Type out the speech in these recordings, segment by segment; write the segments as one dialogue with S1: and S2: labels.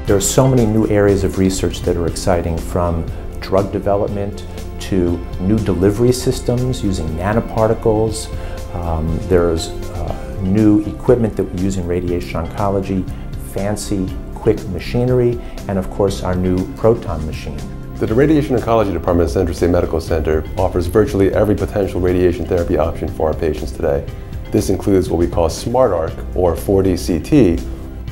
S1: There are so many new areas of research that are exciting, from drug development to new delivery systems using nanoparticles. There's new equipment that we use in radiation oncology, fancy, quick machinery, and of course our new proton machine.
S2: The Radiation Oncology Department at CentraState Medical Center offers virtually every potential radiation therapy option for our patients today. This includes what we call SmartArc, or 4D CT.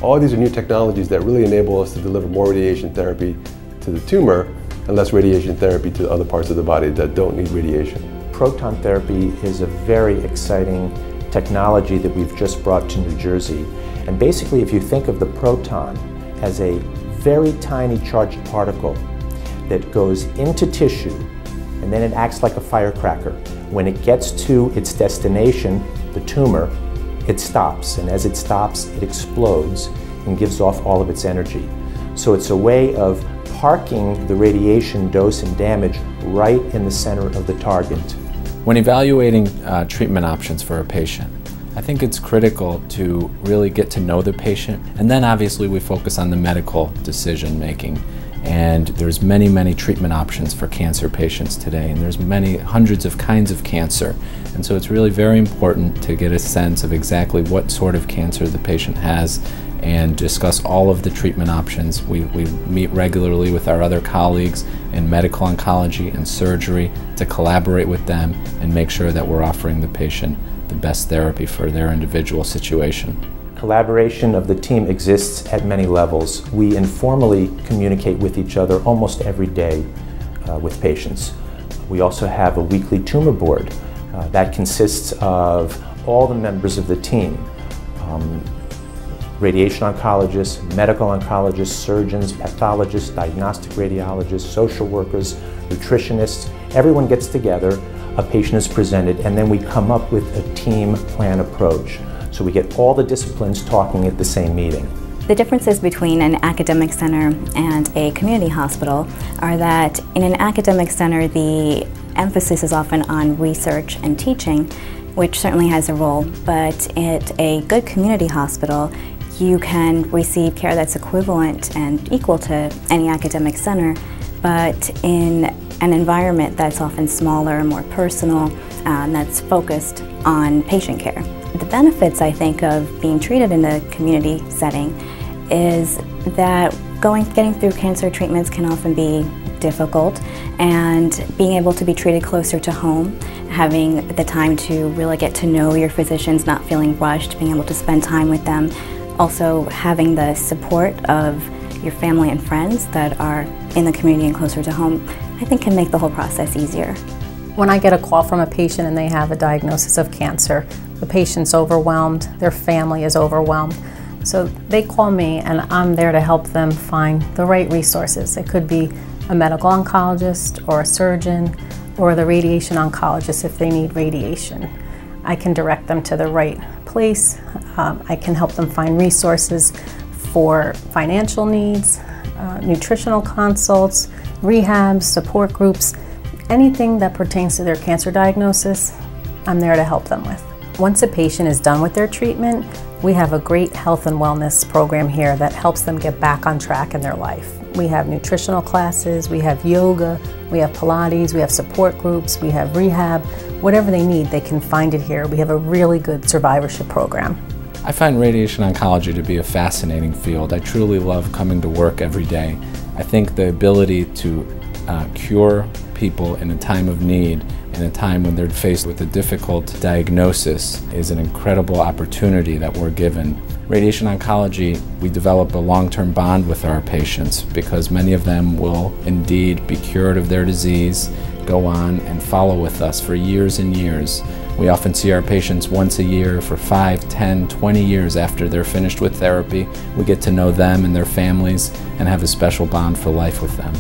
S2: All these are new technologies that really enable us to deliver more radiation therapy to the tumor and less radiation therapy to other parts of the body that don't need radiation.
S1: Proton therapy is a very exciting technology that we've just brought to New Jersey. And basically, if you think of the proton as a very tiny charged particle that goes into tissue, and then it acts like a firecracker. When it gets to its destination, the tumor, it stops, and as it stops, it explodes and gives off all of its energy. So it's a way of parking the radiation dose and damage right in the center of the target.
S3: When evaluating treatment options for a patient, I think it's critical to really get to know the patient, and then obviously we focus on the medical decision making. And there's many treatment options for cancer patients today, and there's many hundreds of kinds of cancer. And so it's really very important to get a sense of exactly what sort of cancer the patient has and discuss all of the treatment options. We meet regularly with our other colleagues in medical oncology and surgery to collaborate with them and make sure that we're offering the patient the best therapy for their individual situation.
S1: Collaboration of the team exists at many levels. We informally communicate with each other almost every day with patients. We also have a weekly tumor board that consists of all the members of the team. Radiation oncologists, medical oncologists, surgeons, pathologists, diagnostic radiologists, social workers, nutritionists. Everyone gets together, a patient is presented, and then we come up with a team plan approach. So we get all the disciplines talking at the same meeting.
S4: The differences between an academic center and a community hospital are that in an academic center, the emphasis is often on research and teaching, which certainly has a role, but at a good community hospital, you can receive care that's equivalent and equal to any academic center, but in an environment that's often smaller and more personal, and that's focused on patient care. The benefits, I think, of being treated in a community setting is that getting through cancer treatments can often be difficult, and being able to be treated closer to home, having the time to really get to know your physicians, not feeling rushed, being able to spend time with them, also having the support of your family and friends that are in the community and closer to home, I think can make the whole process easier.
S5: When I get a call from a patient and they have a diagnosis of cancer, the patient's overwhelmed, their family is overwhelmed. So they call me and I'm there to help them find the right resources. It could be a medical oncologist or a surgeon or the radiation oncologist if they need radiation. I can direct them to the right place. I can help them find resources for financial needs, nutritional consults, rehabs, support groups, anything that pertains to their cancer diagnosis, I'm there to help them with. Once a patient is done with their treatment, we have a great health and wellness program here that helps them get back on track in their life. We have nutritional classes, we have yoga, we have Pilates, we have support groups, we have rehab. Whatever they need, they can find it here. We have a really good survivorship program.
S3: I find radiation oncology to be a fascinating field. I truly love coming to work every day. I think the ability to cure people in a time of need, in a time when they're faced with a difficult diagnosis, is an incredible opportunity that we're given. Radiation oncology, we develop a long-term bond with our patients because many of them will indeed be cured of their disease, go on and follow with us for years and years. We often see our patients once a year for 5, 10, 20 years after they're finished with therapy. We get to know them and their families and have a special bond for life with them.